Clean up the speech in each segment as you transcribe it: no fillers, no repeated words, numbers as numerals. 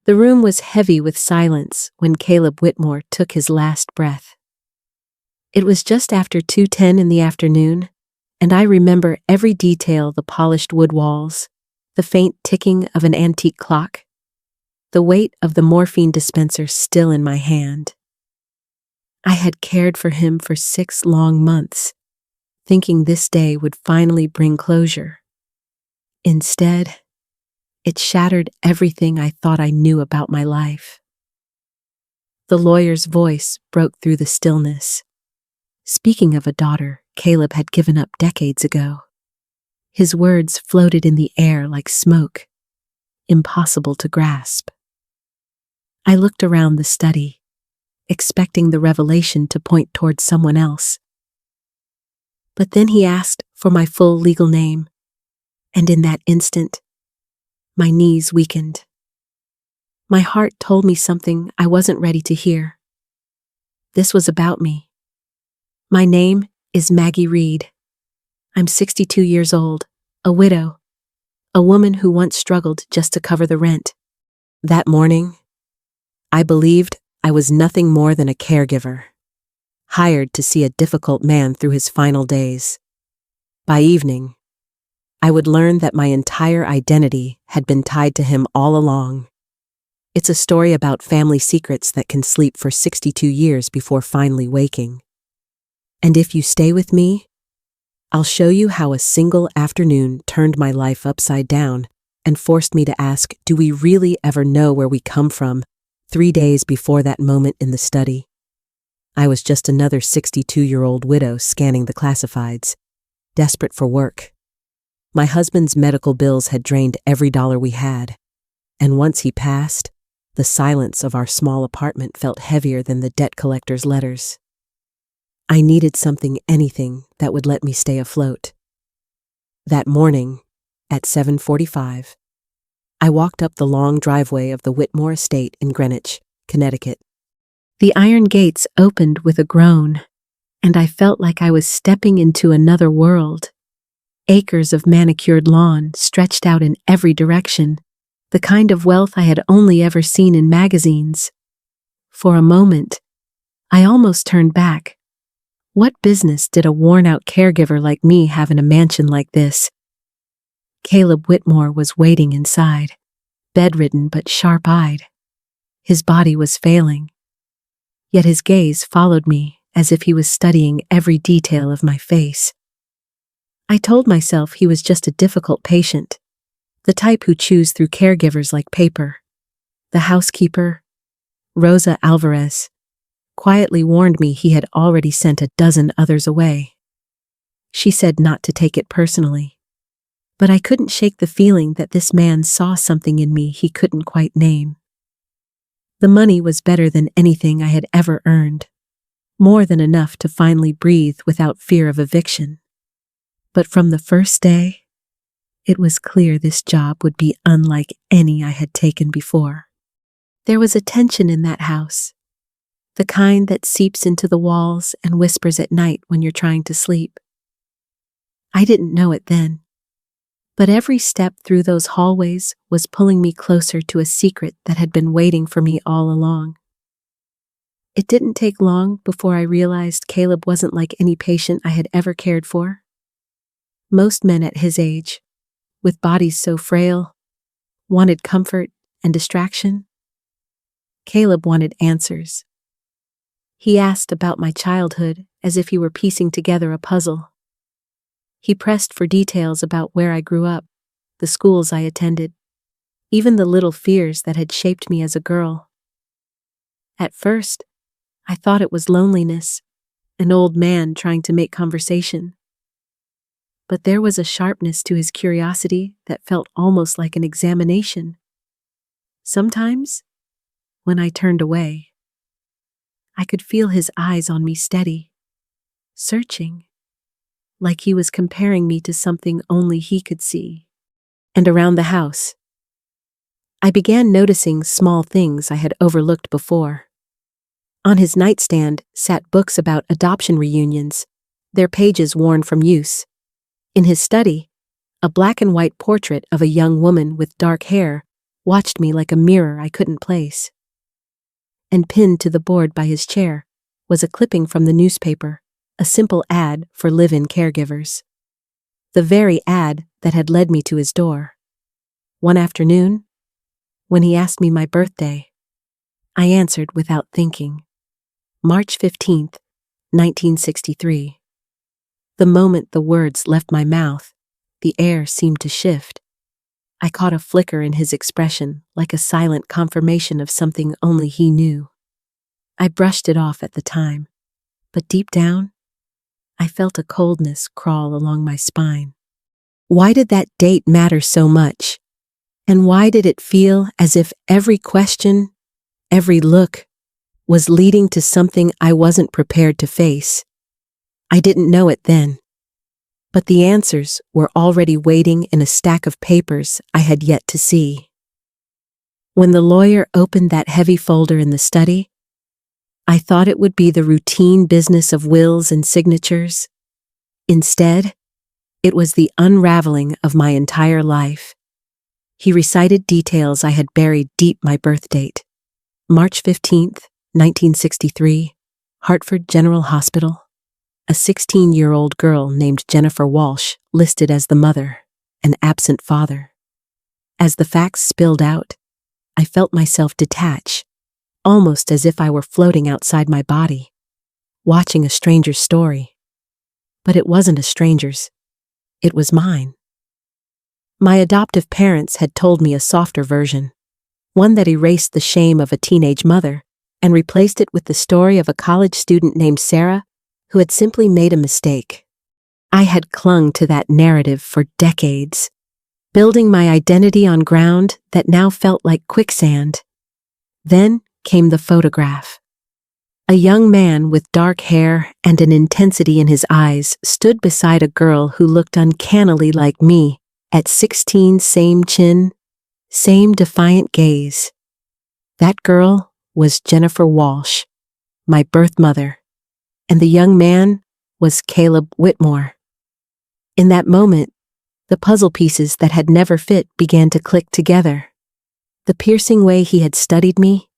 The room was heavy with silence when Caleb Whitmore took his last breath. It was just after 2:10 in the afternoon, and I remember every detail: the polished wood walls, the faint ticking of an antique clock, the weight of the morphine dispenser still in my hand. I had cared for him for 6 long months, thinking this day would finally bring closure. Instead, it shattered everything I thought I knew about my life. The lawyer's voice broke through the stillness. Speaking of a daughter Caleb had given up decades ago. His words floated in the air like smoke, impossible to grasp. I looked around the study, expecting the revelation to point towards someone else. But then he asked for my full legal name, and in that instant, my knees weakened. My heart told me something I wasn't ready to hear. This was about me. My name is Maggie Reed. I'm 62 years old, a widow, a woman who once struggled just to cover the rent. That morning, I believed I was nothing more than a caregiver, hired to see a difficult man through his final days. By evening, I would learn that my entire identity had been tied to him all along. It's a story about family secrets that can sleep for 62 years before finally waking. And if you stay with me, I'll show you how a single afternoon turned my life upside down and forced me to ask, do we really ever know where we come from? 3 days before that moment in the study, I was just another 62-year-old widow scanning the classifieds, desperate for work. My husband's medical bills had drained every dollar we had, and once he passed, the silence of our small apartment felt heavier than the debt collector's letters. I needed something, anything, that would let me stay afloat. That morning, at 7:45, I walked up the long driveway of the Whitmore estate in Greenwich, Connecticut. The iron gates opened with a groan, and I felt like I was stepping into another world. Acres of manicured lawn stretched out in every direction, the kind of wealth I had only ever seen in magazines. For a moment, I almost turned back. What business did a worn-out caregiver like me have in a mansion like this? Caleb Whitmore was waiting inside, bedridden but sharp-eyed. His body was failing, yet his gaze followed me as if he was studying every detail of my face. I told myself he was just a difficult patient, the type who chews through caregivers like paper. The housekeeper, Rosa Alvarez, quietly warned me he had already sent a dozen others away. She said not to take it personally, but I couldn't shake the feeling that this man saw something in me he couldn't quite name. The money was better than anything I had ever earned, more than enough to finally breathe without fear of eviction. But from the first day, it was clear this job would be unlike any I had taken before. There was a tension in that house, the kind that seeps into the walls and whispers at night when you're trying to sleep. I didn't know it then, but every step through those hallways was pulling me closer to a secret that had been waiting for me all along. It didn't take long before I realized Caleb wasn't like any patient I had ever cared for. Most men at his age, with bodies so frail, wanted comfort and distraction. Caleb wanted answers. He asked about my childhood as if he were piecing together a puzzle. He pressed for details about where I grew up, the schools I attended, even the little fears that had shaped me as a girl. At first, I thought it was loneliness, an old man trying to make conversation. But there was a sharpness to his curiosity that felt almost like an examination. Sometimes, when I turned away, I could feel his eyes on me steady, searching, like he was comparing me to something only he could see. And around the house, I began noticing small things I had overlooked before. On his nightstand sat books about adoption reunions, their pages worn from use. In his study, a black and white portrait of a young woman with dark hair watched me like a mirror I couldn't place. And pinned to the board by his chair was a clipping from the newspaper, a simple ad for live-in caregivers. The very ad that had led me to his door. One afternoon, when he asked me my birthday, I answered without thinking. March 15th, 1963. The moment the words left my mouth, the air seemed to shift. I caught a flicker in his expression, like a silent confirmation of something only he knew. I brushed it off at the time, but deep down, I felt a coldness crawl along my spine. Why did that date matter so much? And why did it feel as if every question, every look, was leading to something I wasn't prepared to face? I didn't know it then, but the answers were already waiting in a stack of papers I had yet to see. When the lawyer opened that heavy folder in the study, I thought it would be the routine business of wills and signatures. Instead, it was the unraveling of my entire life. He recited details I had buried deep my birth date. March 15th, 1963, Hartford General Hospital. A 16-year-old girl named Jennifer Walsh listed as the mother, an absent father. As the facts spilled out, I felt myself detach, almost as if I were floating outside my body, watching a stranger's story. But it wasn't a stranger's. It was mine. My adoptive parents had told me a softer version, one that erased the shame of a teenage mother and replaced it with the story of a college student named Sarah who had simply made a mistake. I had clung to that narrative for decades, building my identity on ground that now felt like quicksand. Then came the photograph. A young man with dark hair and an intensity in his eyes stood beside a girl who looked uncannily like me. At 16, same chin, same defiant gaze. That girl was Jennifer Walsh, my birth mother, and the young man was Caleb Whitmore. In that moment, the puzzle pieces that had never fit began to click together. The piercing way he had studied me,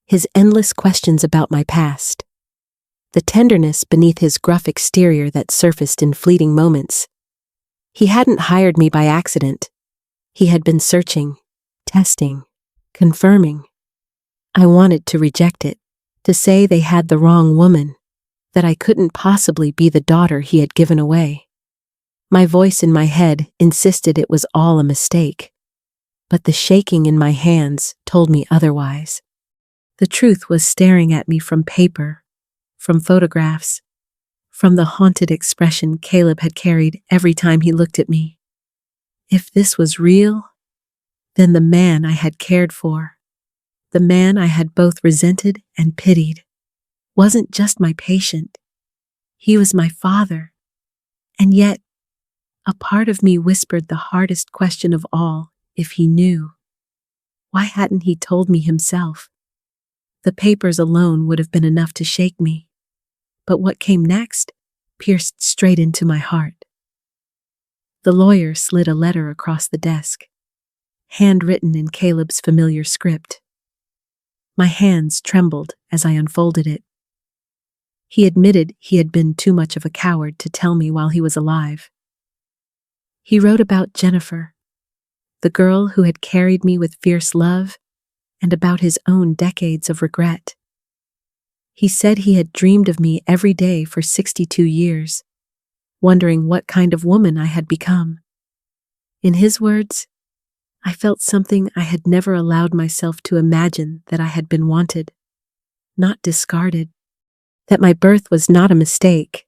his endless questions about my past, the tenderness beneath his gruff exterior that surfaced in fleeting moments. He hadn't hired me by accident. He had been searching, testing, confirming. I wanted to reject it, to say they had the wrong woman, that I couldn't possibly be the daughter he had given away. My voice in my head insisted it was all a mistake, but the shaking in my hands told me otherwise. The truth was staring at me from paper, from photographs, from the haunted expression Caleb had carried every time he looked at me. If this was real, then the man I had cared for, the man I had both resented and pitied, wasn't just my patient. He was my father. And yet, a part of me whispered the hardest question of all, if he knew. Why hadn't he told me himself? The papers alone would have been enough to shake me. But what came next pierced straight into my heart. The lawyer slid a letter across the desk, handwritten in Caleb's familiar script. My hands trembled as I unfolded it. He admitted he had been too much of a coward to tell me while he was alive. He wrote about Jennifer, the girl who had carried me with fierce love, and about his own decades of regret. He said he had dreamed of me every day for 62 years, wondering what kind of woman I had become. In his words, I felt something I had never allowed myself to imagine, that I had been wanted, not discarded, that my birth was not a mistake.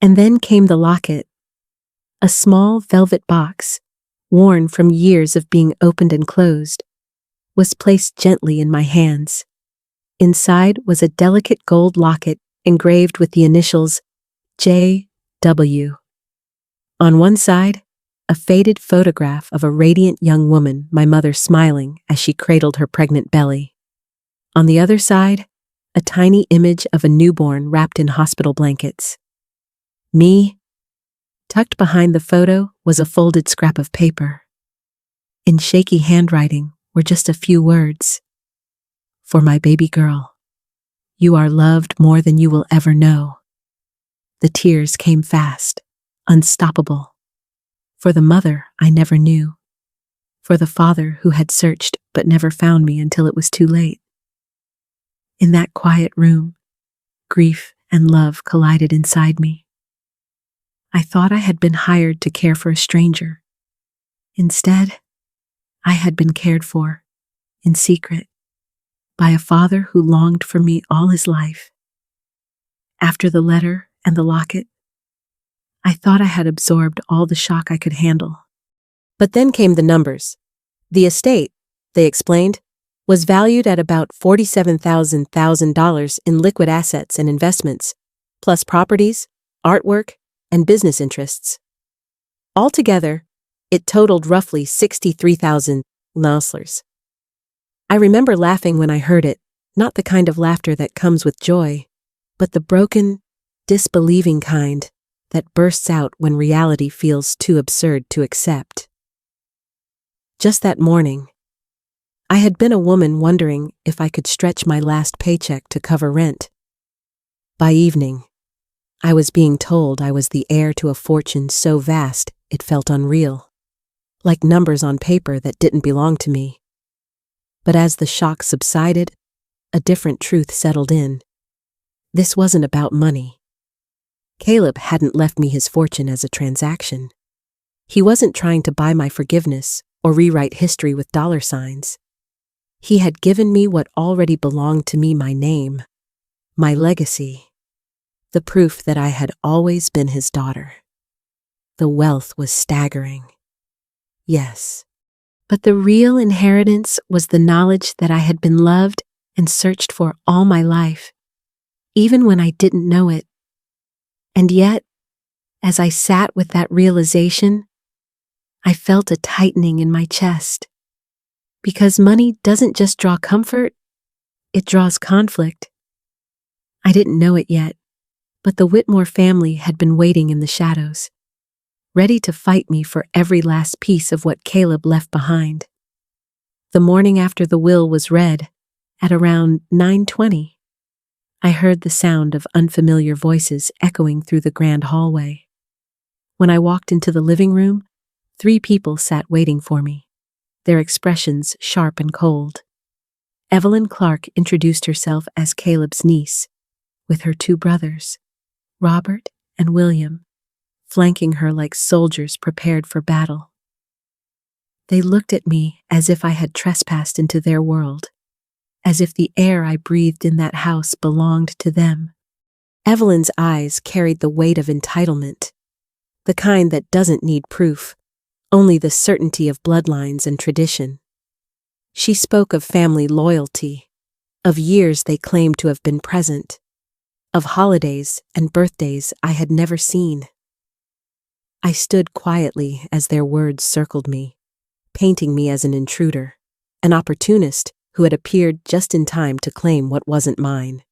And then came the locket, a small velvet box, worn from years of being opened and closed, was placed gently in my hands. Inside was a delicate gold locket engraved with the initials J.W. On one side, a faded photograph of a radiant young woman, my mother smiling as she cradled her pregnant belly. On the other side, a tiny image of a newborn wrapped in hospital blankets. Me. Tucked behind the photo was a folded scrap of paper. In shaky handwriting were just a few words. For my baby girl, you are loved more than you will ever know. The tears came fast, unstoppable. For the mother I never knew. For the father who had searched but never found me until it was too late. In that quiet room, grief and love collided inside me. I thought I had been hired to care for a stranger. Instead, I had been cared for, in secret, by a father who longed for me all his life. After the letter and the locket, I thought I had absorbed all the shock I could handle. But then came the numbers. The estate, they explained, was valued at about $47,000 in liquid assets and investments, plus properties, artwork, and business interests. Altogether, it totaled roughly $63,000. I remember laughing when I heard it, not the kind of laughter that comes with joy, but the broken, disbelieving kind that bursts out when reality feels too absurd to accept. Just that morning, I had been a woman wondering if I could stretch my last paycheck to cover rent. By evening, I was being told I was the heir to a fortune so vast it felt unreal, like numbers on paper that didn't belong to me. But as the shock subsided, a different truth settled in. This wasn't about money. Caleb hadn't left me his fortune as a transaction. He wasn't trying to buy my forgiveness or rewrite history with dollar signs. He had given me what already belonged to me: my name, my legacy, the proof that I had always been his daughter. The wealth was staggering. Yes, but the real inheritance was the knowledge that I had been loved and searched for all my life, even when I didn't know it. And yet, as I sat with that realization, I felt a tightening in my chest. Because money doesn't just draw comfort, it draws conflict. I didn't know it yet, but the Whitmore family had been waiting in the shadows, ready to fight me for every last piece of what Caleb left behind. The morning after the will was read, at around 9:20, I heard the sound of unfamiliar voices echoing through the grand hallway. When I walked into the living room, 3 people sat waiting for me, their expressions sharp and cold. Evelyn Clark introduced herself as Caleb's niece, with her 2 brothers, Robert and William, flanking her like soldiers prepared for battle. They looked at me as if I had trespassed into their world, as if the air I breathed in that house belonged to them. Evelyn's eyes carried the weight of entitlement, the kind that doesn't need proof, only the certainty of bloodlines and tradition. She spoke of family loyalty, of years they claimed to have been present, of holidays and birthdays I had never seen. I stood quietly as their words circled me, painting me as an intruder, an opportunist who had appeared just in time to claim what wasn't mine.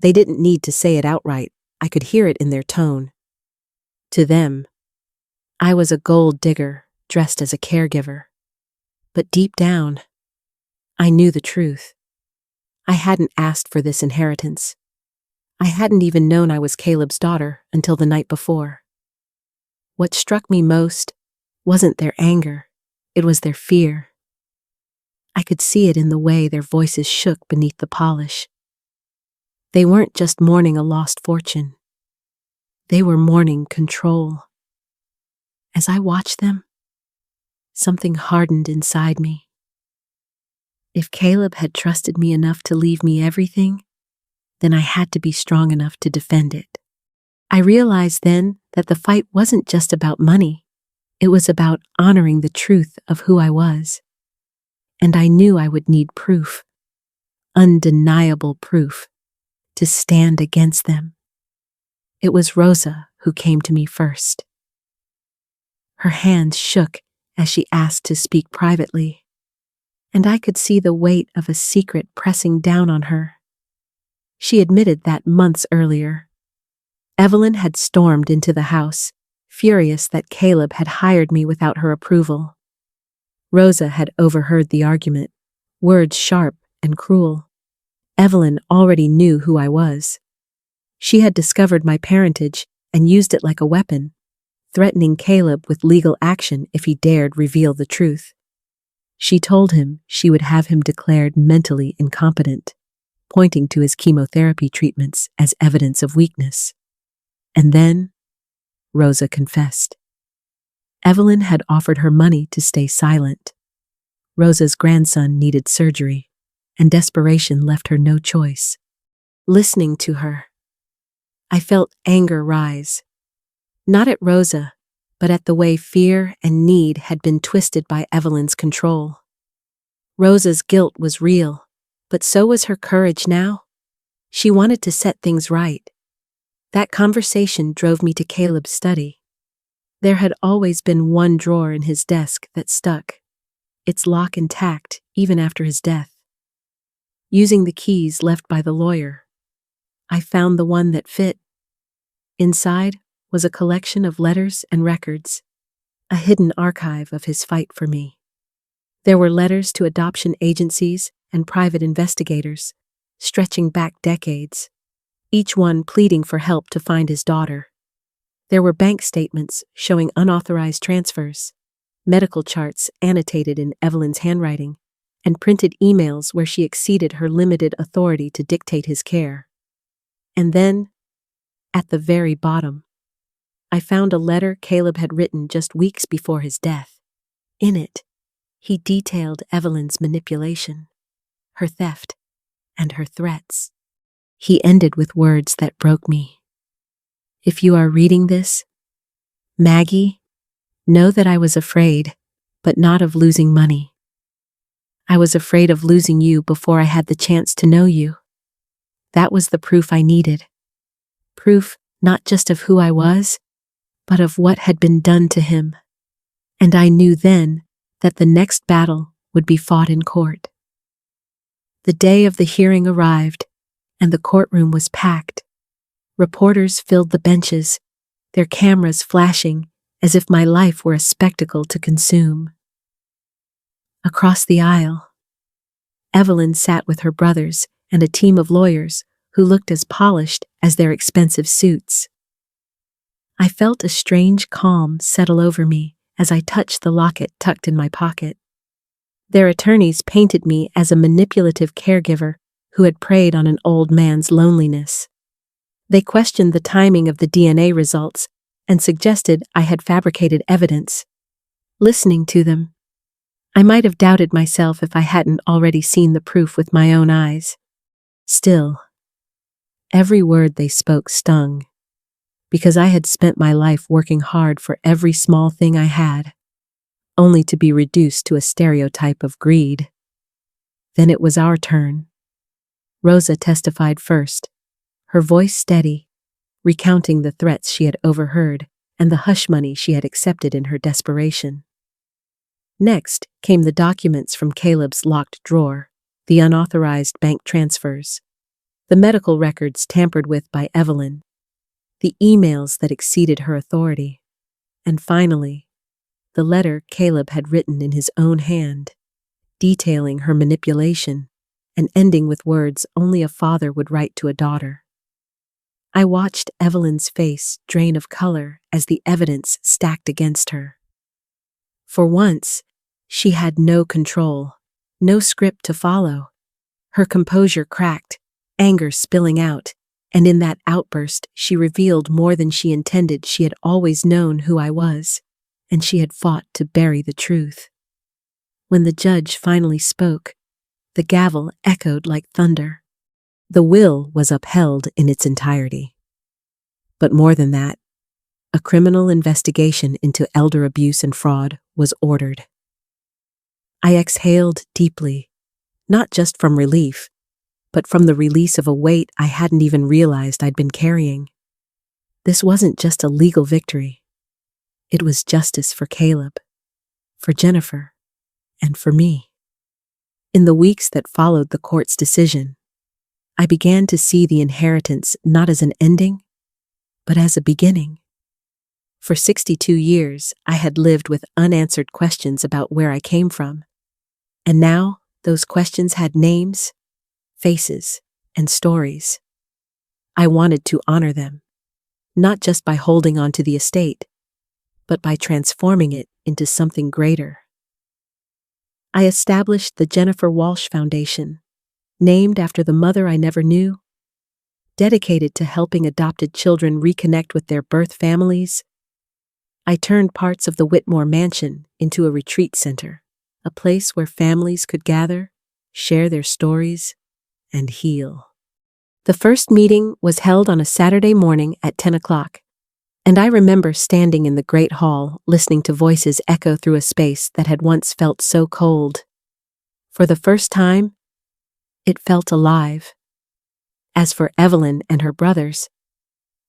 They didn't need to say it outright, I could hear it in their tone. To them, I was a gold digger dressed as a caregiver. But deep down, I knew the truth. I hadn't asked for this inheritance. I hadn't even known I was Caleb's daughter until the night before. What struck me most wasn't their anger, it was their fear. I could see it in the way their voices shook beneath the polish. They weren't just mourning a lost fortune. They were mourning control. As I watched them, something hardened inside me. If Caleb had trusted me enough to leave me everything, then I had to be strong enough to defend it. I realized then that the fight wasn't just about money. It was about honoring the truth of who I was. And I knew I would need proof, undeniable proof, to stand against them. It was Rosa who came to me first. Her hands shook as she asked to speak privately, and I could see the weight of a secret pressing down on her. She admitted that months earlier, Evelyn had stormed into the house, furious that Caleb had hired me without her approval. Rosa had overheard the argument, words sharp and cruel. Evelyn already knew who I was. She had discovered my parentage and used it like a weapon, threatening Caleb with legal action if he dared reveal the truth. She told him she would have him declared mentally incompetent, pointing to his chemotherapy treatments as evidence of weakness. And then, Rosa confessed. Evelyn had offered her money to stay silent. Rosa's grandson needed surgery, and desperation left her no choice. Listening to her, I felt anger rise. Not at Rosa, but at the way fear and need had been twisted by Evelyn's control. Rosa's guilt was real, but so was her courage now. She wanted to set things right. That conversation drove me to Caleb's study. There had always been one drawer in his desk that stuck, its lock intact even after his death. Using the keys left by the lawyer, I found the one that fit. Inside was a collection of letters and records, a hidden archive of his fight for me. There were letters to adoption agencies and private investigators, stretching back decades, each one pleading for help to find his daughter. There were bank statements showing unauthorized transfers, medical charts annotated in Evelyn's handwriting, and printed emails where she exceeded her limited authority to dictate his care. And then, at the very bottom, I found a letter Caleb had written just weeks before his death. In it, he detailed Evelyn's manipulation, her theft, and her threats. He ended with words that broke me. If you are reading this, Maggie, know that I was afraid, but not of losing money. I was afraid of losing you before I had the chance to know you. That was the proof I needed. Proof not just of who I was, but of what had been done to him. And I knew then that the next battle would be fought in court. The day of the hearing arrived, and the courtroom was packed. Reporters filled the benches, their cameras flashing as if my life were a spectacle to consume. Across the aisle, Evelyn sat with her brothers and a team of lawyers who looked as polished as their expensive suits. I felt a strange calm settle over me as I touched the locket tucked in my pocket. Their attorneys painted me as a manipulative caregiver who had preyed on an old man's loneliness. They questioned the timing of the DNA results and suggested I had fabricated evidence. Listening to them, I might have doubted myself if I hadn't already seen the proof with my own eyes. Still, every word they spoke stung, because I had spent my life working hard for every small thing I had, only to be reduced to a stereotype of greed. Then it was our turn. Rosa testified first, her voice steady, recounting the threats she had overheard and the hush money she had accepted in her desperation. Next came the documents from Caleb's locked drawer, the unauthorized bank transfers, the medical records tampered with by Evelyn, the emails that exceeded her authority, and finally, the letter Caleb had written in his own hand, detailing her manipulation and ending with words only a father would write to a daughter. I watched Evelyn's face drain of color as the evidence stacked against her. For once, she had no control, no script to follow. Her composure cracked, anger spilling out, and in that outburst she revealed more than she intended. She had always known who I was, and she had fought to bury the truth. When the judge finally spoke, the gavel echoed like thunder. The will was upheld in its entirety. But more than that, a criminal investigation into elder abuse and fraud was ordered. I exhaled deeply, not just from relief, but from the release of a weight I hadn't even realized I'd been carrying. This wasn't just a legal victory. It was justice for Caleb, for Jennifer, and for me. In the weeks that followed the court's decision, I began to see the inheritance not as an ending, but as a beginning. For 62 years, I had lived with unanswered questions about where I came from. And now, those questions had names, faces, and stories. I wanted to honor them, not just by holding on to the estate, but by transforming it into something greater. I established the Jennifer Walsh Foundation, named after the mother I never knew, dedicated to helping adopted children reconnect with their birth families. I turned parts of the Whitmore mansion into a retreat center, a place where families could gather, share their stories, and heal. The first meeting was held on a Saturday morning at 10 o'clock, and I remember standing in the great hall listening to voices echo through a space that had once felt so cold. For the first time, it felt alive. As for Evelyn and her brothers,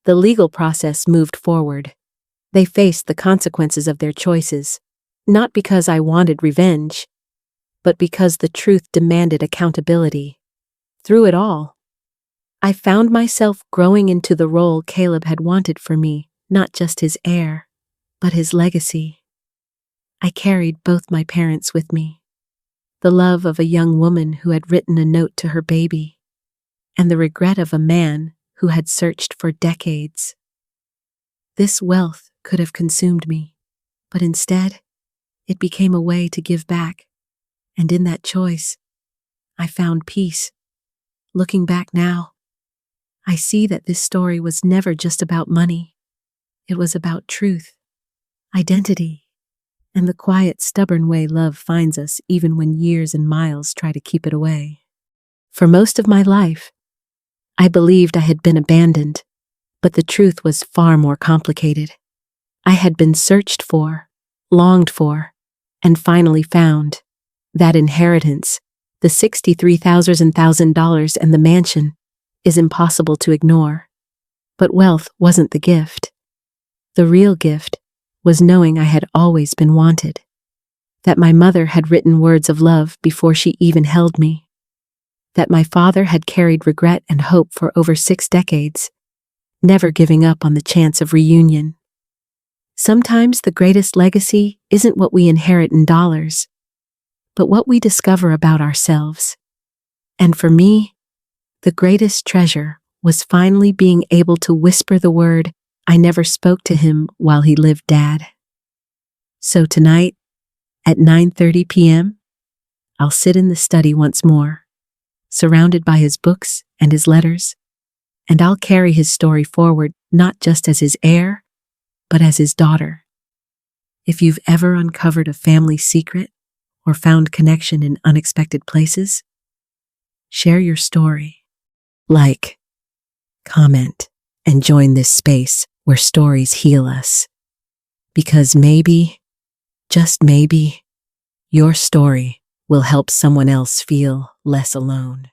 the legal process moved forward. They faced the consequences of their choices, not because I wanted revenge, but because the truth demanded accountability. Through it all, I found myself growing into the role Caleb had wanted for me, not just his heir, but his legacy. I carried both my parents with me, the love of a young woman who had written a note to her baby, and the regret of a man who had searched for decades. This wealth could have consumed me, but instead, it became a way to give back, and in that choice, I found peace. Looking back now, I see that this story was never just about money. It was about truth, identity, and the quiet, stubborn way love finds us even when years and miles try to keep it away. For most of my life, I believed I had been abandoned, but the truth was far more complicated. I had been searched for, longed for, and finally found. That inheritance, the $63,000 and the mansion, is impossible to ignore. But wealth wasn't the gift. The real gift was knowing I had always been wanted, that my mother had written words of love before she even held me, that my father had carried regret and hope for over 6 decades, never giving up on the chance of reunion. Sometimes the greatest legacy isn't what we inherit in dollars, but what we discover about ourselves. And for me, the greatest treasure was finally being able to whisper the word I never spoke to him while he lived, Dad. So tonight, at 9:30 p.m., I'll sit in the study once more, surrounded by his books and his letters, and I'll carry his story forward not just as his heir, but as his daughter. If you've ever uncovered a family secret or found connection in unexpected places, share your story. Like, comment, and join this space where stories heal us. Because maybe, just maybe, your story will help someone else feel less alone.